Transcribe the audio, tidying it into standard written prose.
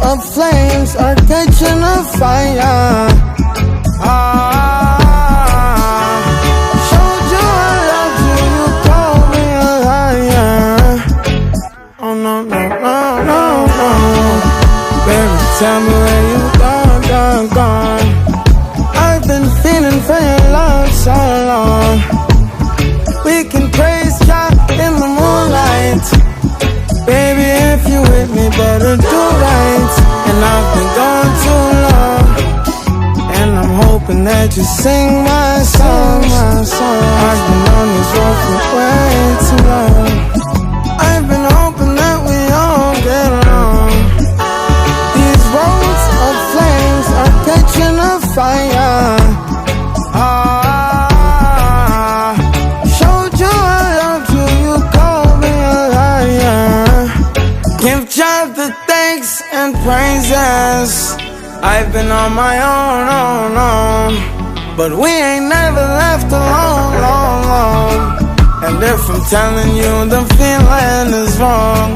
of flames are catching a fire. Showed you I loved you, you called me a liar. Oh no, no, no, no, no. Baby, tell me where you gone, gone, gone. I've been feeling for your love so long. We can praise God in the moonlight. Baby, if you with me, better do right. And I've been gone too long, and I'm hoping that you sing my song, my song. I've been on this road for way too long. I've been hoping that we all get along. These roads of flames are catching a fire. Showed you I loved you, you called me a liar. Give God the thanks and praises. I've been on my own, but we ain't never left alone, long, long. And if I'm telling you the feeling is wrong,